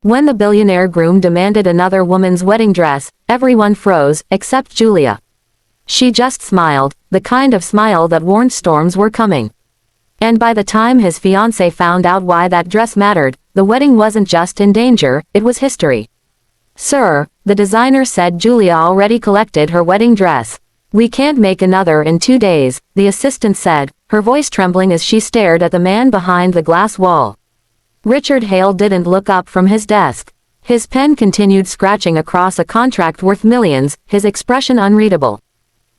When the billionaire groom demanded another woman's wedding dress, everyone froze, except Julia. She just smiled, the kind of smile that warned storms were coming. And by the time his fiancée found out why that dress mattered, the wedding wasn't just in danger, it was history. "Sir," the designer said, "Julia already collected her wedding dress. We can't make another in 2 days," the assistant said, her voice trembling as she stared at the man behind the glass wall. Richard Hale didn't look up from his desk. His pen continued scratching across a contract worth millions, his expression unreadable.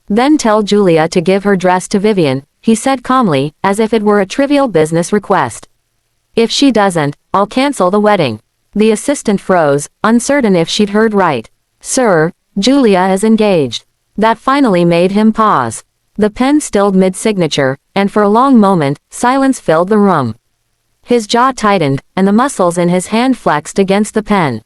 "Then tell Julia to give her dress to Vivian," he said calmly, as if it were a trivial business request. "If she doesn't, I'll cancel the wedding." The assistant froze, uncertain if she'd heard right. "Sir, Julia is engaged." That finally made him pause. The pen stilled mid-signature, and for a long moment, silence filled the room. His jaw tightened, and the muscles in his hand flexed against the pen.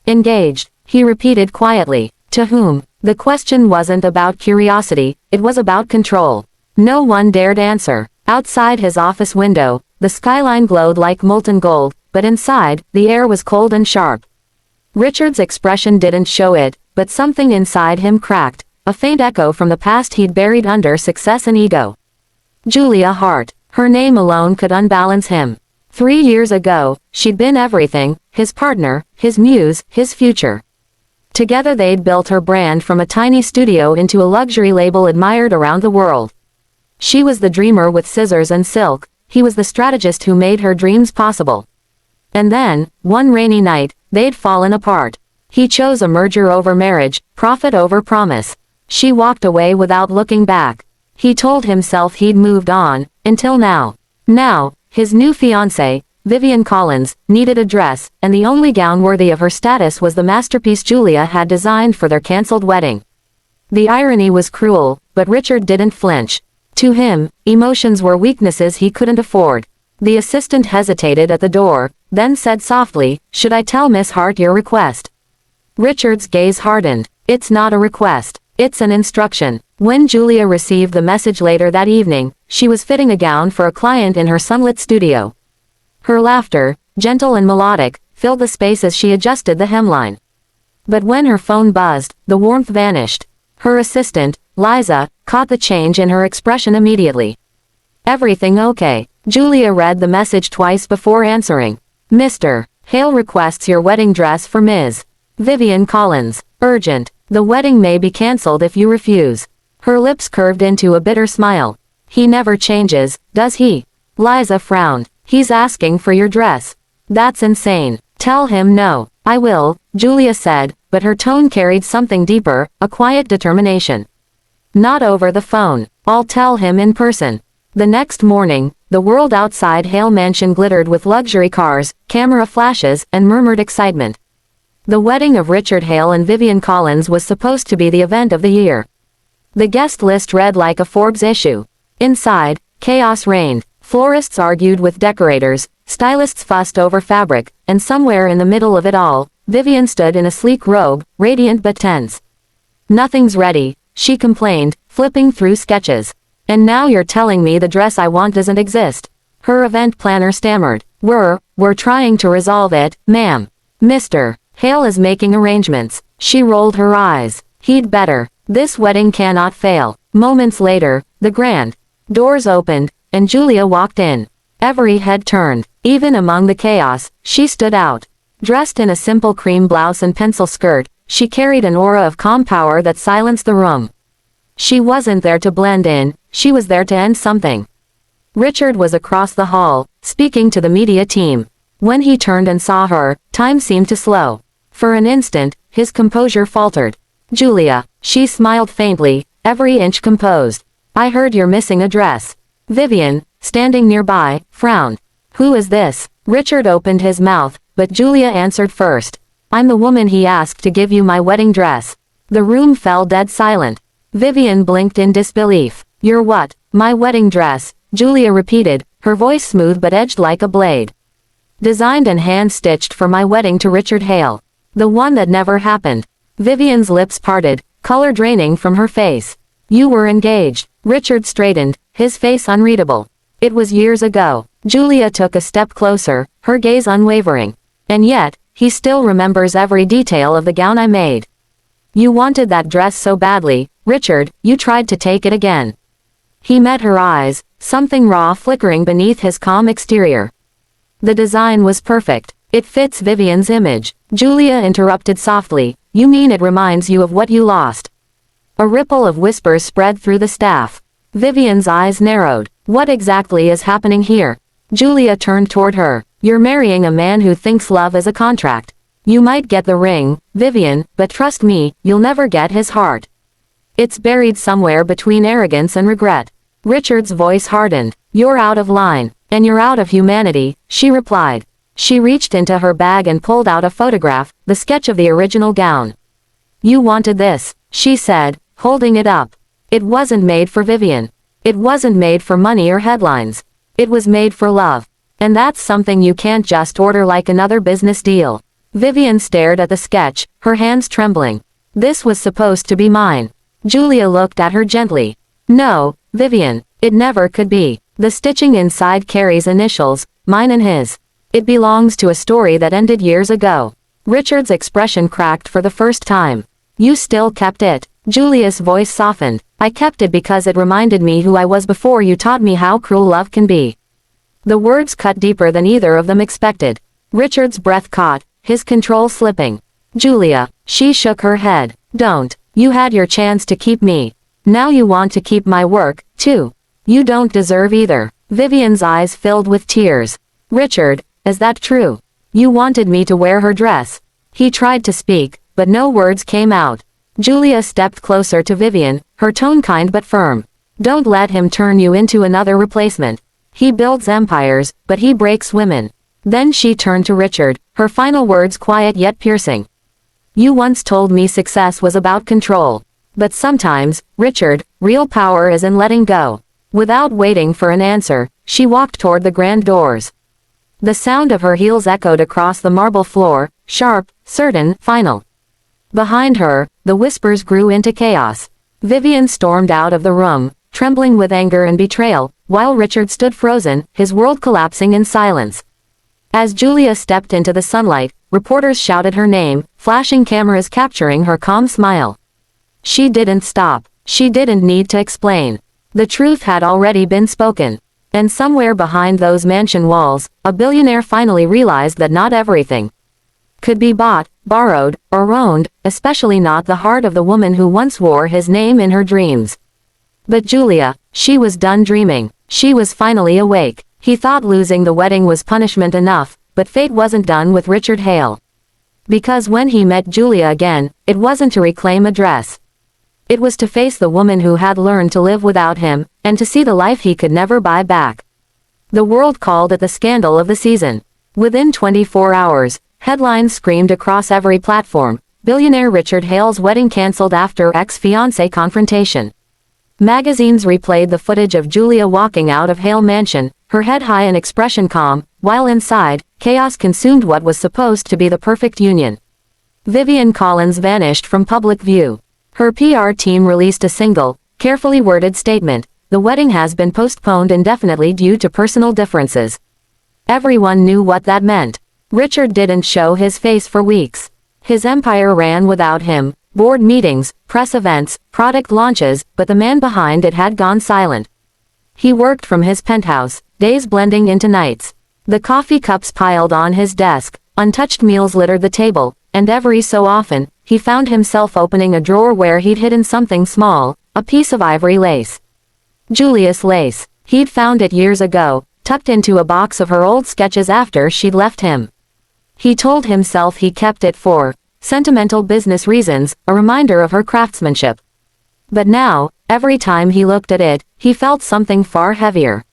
"Engaged," he repeated quietly. To whom? The question wasn't about curiosity, it was about control. No one dared answer. Outside his office window, the skyline glowed like molten gold, but inside, the air was cold and sharp. Richard's expression didn't show it, but something inside him cracked, a faint echo from the past he'd buried under success and ego. Julia Hart. Her name alone could unbalance him. 3 years ago, she'd been everything, his partner, his muse, his future. Together they'd built her brand from a tiny studio into a luxury label admired around the world. She was the dreamer with scissors and silk, he was the strategist who made her dreams possible. And then, one rainy night, they'd fallen apart. He chose a merger over marriage, profit over promise. She walked away without looking back. He told himself he'd moved on, until now. Now, his new fiancée, Vivian Collins, needed a dress, and the only gown worthy of her status was the masterpiece Julia had designed for their cancelled wedding. The irony was cruel, but Richard didn't flinch. To him, emotions were weaknesses he couldn't afford. The assistant hesitated at the door, then said softly, "Should I tell Miss Hart your request?" Richard's gaze hardened. "It's not a request. It's an instruction." When Julia received the message later that evening, she was fitting a gown for a client in her sunlit studio. Her laughter, gentle and melodic, filled the space as she adjusted the hemline. But when her phone buzzed, the warmth vanished. Her assistant, Liza, caught the change in her expression immediately. "Everything okay?" Julia read the message twice before answering. "Mr. Hale requests your wedding dress for Ms. Vivian Collins. Urgent. The wedding may be cancelled if you refuse." Her lips curved into a bitter smile. "He never changes, does he?" Liza frowned. "He's asking for your dress. That's insane. Tell him no." "I will," Julia said, but her tone carried something deeper, a quiet determination. "Not over the phone. I'll tell him in person." The next morning, the world outside Hale Mansion glittered with luxury cars, camera flashes, and murmured excitement. The wedding of Richard Hale and Vivian Collins was supposed to be the event of the year. The guest list read like a Forbes issue. Inside, chaos reigned. Florists argued with decorators, stylists fussed over fabric, and somewhere in the middle of it all, Vivian stood in a sleek robe, radiant but tense. "Nothing's ready," she complained, flipping through sketches. "And now you're telling me the dress I want doesn't exist." Her event planner stammered. We're trying to resolve it, ma'am. Mr. Hale is making arrangements." She rolled her eyes. "He'd better. This wedding cannot fail." Moments later, the grand doors opened, and Julia walked in. Every head turned. Even among the chaos, she stood out. Dressed in a simple cream blouse and pencil skirt, she carried an aura of calm power that silenced the room. She wasn't there to blend in, she was there to end something. Richard was across the hall, speaking to the media team. When he turned and saw her, time seemed to slow. For an instant, his composure faltered. "Julia," she smiled faintly, every inch composed. "I heard you're missing a dress." Vivian, standing nearby, frowned. "Who is this?" Richard opened his mouth, but Julia answered first. "I'm the woman he asked to give you my wedding dress." The room fell dead silent. Vivian blinked in disbelief. "Your what?" "My wedding dress," Julia repeated, her voice smooth but edged like a blade. "Designed and hand-stitched for my wedding to Richard Hale. The one that never happened." Vivian's lips parted, color draining from her face. "You were engaged." Richard straightened, his face unreadable. "It was years ago." Julia took a step closer, her gaze unwavering. "And yet, he still remembers every detail of the gown I made. You wanted that dress so badly, Richard, you tried to take it again. He met her eyes, something raw flickering beneath his calm exterior. The design was perfect. It fits Vivian's image. Julia interrupted softly. You mean it reminds you of what you lost? A ripple of whispers spread through the staff. Vivian's eyes narrowed. What exactly is happening here? Julia turned toward her. You're marrying a man who thinks love is a contract. You might get the ring, Vivian, but trust me, you'll never get his heart. It's buried somewhere between arrogance and regret. Richard's voice hardened. You're out of line, and you're out of humanity, she replied. She reached into her bag and pulled out a photograph, the sketch of the original gown. You wanted this, she said, holding it up. It wasn't made for Vivian. It wasn't made for money or headlines. It was made for love. And that's something you can't just order like another business deal. Vivian stared at the sketch, her hands trembling. This was supposed to be mine. Julia looked at her gently. No, Vivian, it never could be. The stitching inside carries initials, mine and his. It belongs to a story that ended years ago. Richard's expression cracked for the first time. You still kept it. Julia's voice softened. I kept it because it reminded me who I was before you taught me how cruel love can be. The words cut deeper than either of them expected. Richard's breath caught, his control slipping. Julia, she shook her head. Don't. You had your chance to keep me. Now you want to keep my work, too. You don't deserve either. Vivian's eyes filled with tears. Richard, is that true? You wanted me to wear her dress. He tried to speak, but no words came out. Julia stepped closer to Vivian, her tone kind but firm. Don't let him turn you into another replacement. He builds empires, but he breaks women. Then she turned to Richard, her final words quiet yet piercing. You once told me success was about control. But sometimes, Richard, real power is in letting go. Without waiting for an answer, she walked toward the grand doors. The sound of her heels echoed across the marble floor, sharp, certain, final. Behind her, the whispers grew into chaos. Vivian stormed out of the room, trembling with anger and betrayal, while Richard stood frozen, his world collapsing in silence. As Julia stepped into the sunlight, reporters shouted her name, flashing cameras capturing her calm smile. She didn't stop. She didn't need to explain. The truth had already been spoken. And somewhere behind those mansion walls, a billionaire finally realized that not everything could be bought, borrowed, or owned, especially not the heart of the woman who once wore his name in her dreams. But Julia, she was done dreaming. She was finally awake. He thought losing the wedding was punishment enough, but fate wasn't done with Richard Hale. Because when he met Julia again, it wasn't to reclaim a dress. It was to face the woman who had learned to live without him, and to see the life he could never buy back. The world called it the scandal of the season. Within 24 hours, headlines screamed across every platform, billionaire Richard Hale's wedding cancelled after ex-fiancé confrontation. Magazines replayed the footage of Julia walking out of Hale Mansion, her head high and expression calm, while inside, chaos consumed what was supposed to be the perfect union. Vivian Collins vanished from public view. Her PR team released a single, carefully worded statement. The wedding has been postponed indefinitely due to personal differences. Everyone knew what that meant. Richard didn't show his face for weeks. His empire ran without him, board meetings, press events, product launches, but the man behind it had gone silent. He worked from his penthouse, days blending into nights. The coffee cups piled on his desk, untouched meals littered the table, and every so often, he found himself opening a drawer where he'd hidden something small, a piece of ivory lace. Julia's lace. He'd found it years ago, tucked into a box of her old sketches after she'd left him. He told himself he kept it for sentimental business reasons, a reminder of her craftsmanship. But now, every time he looked at it, he felt something far heavier.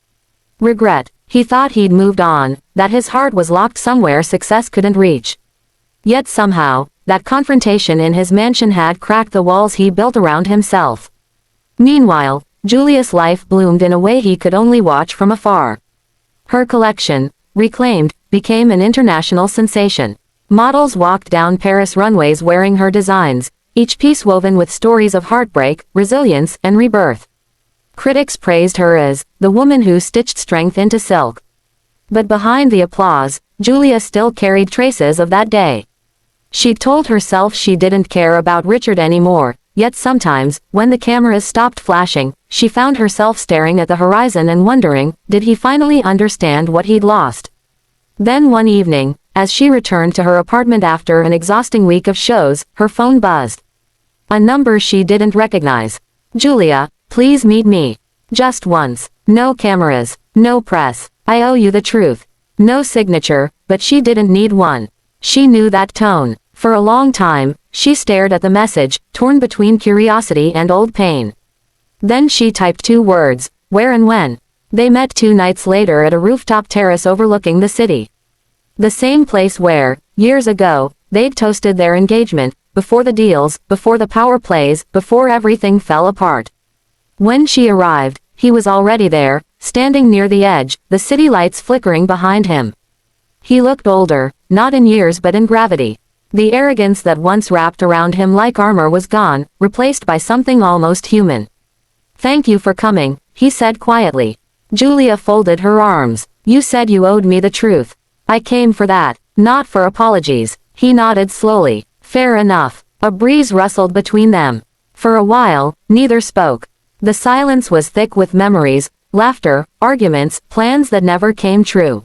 Regret. He thought he'd moved on, that his heart was locked somewhere success couldn't reach. Yet somehow, that confrontation in his mansion had cracked the walls he built around himself. Meanwhile, Julia's life bloomed in a way he could only watch from afar. Her collection, reclaimed, became an international sensation. Models walked down Paris runways wearing her designs, each piece woven with stories of heartbreak, resilience, and rebirth. Critics praised her as the woman who stitched strength into silk. But behind the applause, Julia still carried traces of that day. She'd told herself she didn't care about Richard anymore, yet sometimes, when the cameras stopped flashing, she found herself staring at the horizon and wondering, did he finally understand what he'd lost? Then one evening, as she returned to her apartment after an exhausting week of shows, her phone buzzed. A number she didn't recognize. "Julia, please meet me. Just once. No cameras. No press. I owe you the truth." No signature, but she didn't need one. She knew that tone. For a long time, she stared at the message, torn between curiosity and old pain. Then she typed 2 words, where and when. They met 2 nights later at a rooftop terrace overlooking the city. The same place where, years ago, they'd toasted their engagement, before the deals, before the power plays, before everything fell apart. When she arrived, he was already there, standing near the edge, the city lights flickering behind him. He looked older, not in years but in gravity. The arrogance that once wrapped around him like armor was gone, replaced by something almost human. "Thank you for coming," he said quietly. Julia folded her arms. "You said you owed me the truth. I came for that, not for apologies." He nodded slowly. "Fair enough." A breeze rustled between them. For a while, neither spoke. The silence was thick with memories, laughter, arguments, plans that never came true.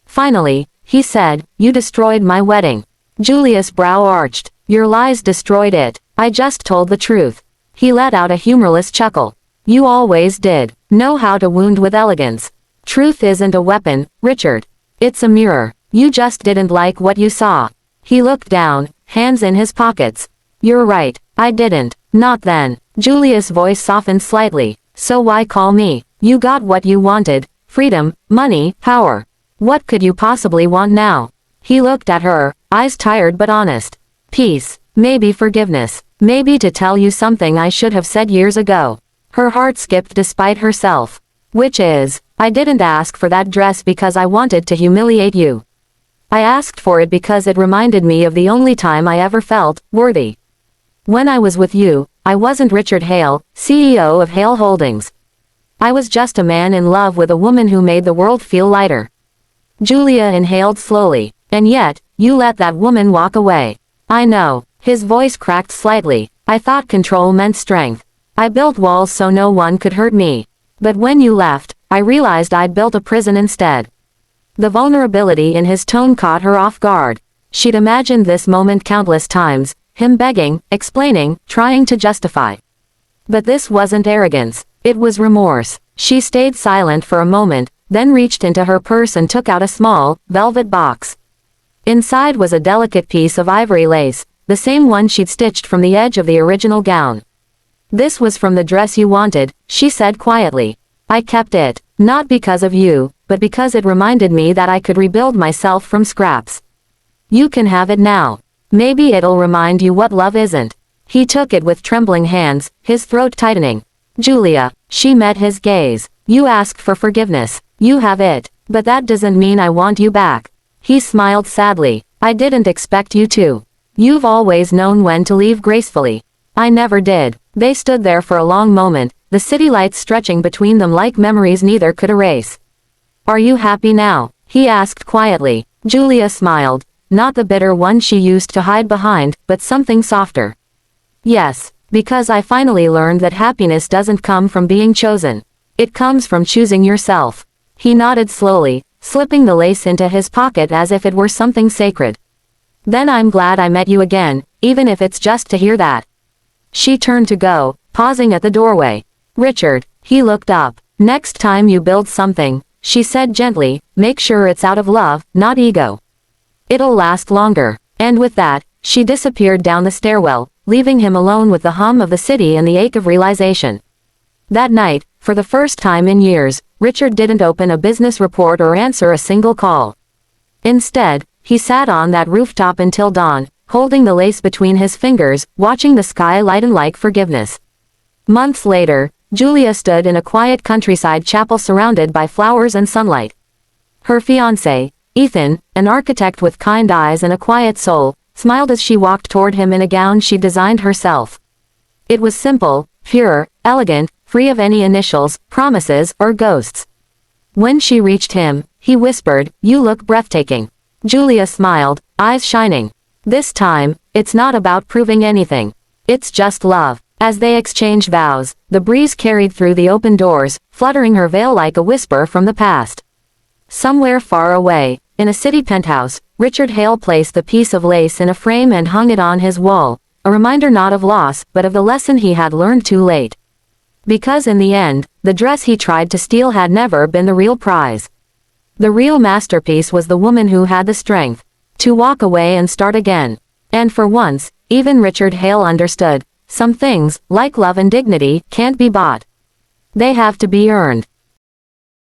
Finally, he said, "You destroyed my wedding." Julia's brow arched. "Your lies destroyed it. I just told the truth." He let out a humorless chuckle. "You always did. Know how to wound with elegance. Truth isn't a weapon, Richard. It's a mirror. You just didn't like what you saw." He looked down, hands in his pockets. "You're right. I didn't. Not then." Julia's voice softened slightly. "So why call me? You got what you wanted. Freedom, money, power. What could you possibly want now?" He looked at her, eyes tired but honest. "Peace. Maybe forgiveness. Maybe to tell you something I should have said years ago." Her heart skipped despite herself. "Which is, I didn't ask for that dress because I wanted to humiliate you. I asked for it because it reminded me of the only time I ever felt worthy. When I was with you, I wasn't Richard Hale, CEO of Hale Holdings. I was just a man in love with a woman who made the world feel lighter." Julia inhaled slowly. "And yet, you let that woman walk away." "I know." His voice cracked slightly. "I thought control meant strength. I built walls so no one could hurt me. But when you left, I realized I'd built a prison instead." The vulnerability in his tone caught her off guard. She'd imagined this moment countless times, him begging, explaining, trying to justify. But this wasn't arrogance. It was remorse. She stayed silent for a moment, then reached into her purse and took out a small, velvet box. Inside was a delicate piece of ivory lace, the same one she'd stitched from the edge of the original gown. "This was from the dress you wanted," she said quietly. "I kept it, not because of you, but because it reminded me that I could rebuild myself from scraps. You can have it now. Maybe it'll remind you what love isn't." He took it with trembling hands, his throat tightening. "Julia," she met his gaze. "You asked for forgiveness. You have it. But that doesn't mean I want you back." He smiled sadly. "I didn't expect you to. You've always known when to leave gracefully. I never did." They stood there for a long moment, the city lights stretching between them like memories neither could erase. "Are you happy now?" he asked quietly. Julia smiled, not the bitter one she used to hide behind, but something softer. "Yes, because I finally learned that happiness doesn't come from being chosen. It comes from choosing yourself." He nodded slowly, slipping the lace into his pocket as if it were something sacred. "Then I'm glad I met you again, even if it's just to hear that." She turned to go, pausing at the doorway. "Richard," he looked up. "Next time you build something," she said gently, "make sure it's out of love, not ego. It'll last longer." And with that, she disappeared down the stairwell, leaving him alone with the hum of the city and the ache of realization. That night, for the first time in years, Richard didn't open a business report or answer a single call. Instead, he sat on that rooftop until dawn, holding the lace between his fingers, watching the sky lighten like forgiveness. Months later, Julia stood in a quiet countryside chapel surrounded by flowers and sunlight. Her fiancé, Ethan, an architect with kind eyes and a quiet soul, smiled as she walked toward him in a gown she designed herself. It was simple, pure, elegant, free of any initials, promises, or ghosts. When she reached him, he whispered, "You look breathtaking." Julia smiled, eyes shining. This time, it's not about proving anything. It's just love. As they exchanged vows, the breeze carried through the open doors, fluttering her veil like a whisper from the past. Somewhere far away, in a city penthouse, Richard Hale placed the piece of lace in a frame and hung it on his wall, a reminder not of loss but of the lesson he had learned too late. Because in the end, the dress he tried to steal had never been the real prize. The real masterpiece was the woman who had the strength to walk away and start again. And for once, even Richard Hale understood. Some things, like love and dignity, can't be bought. They have to be earned.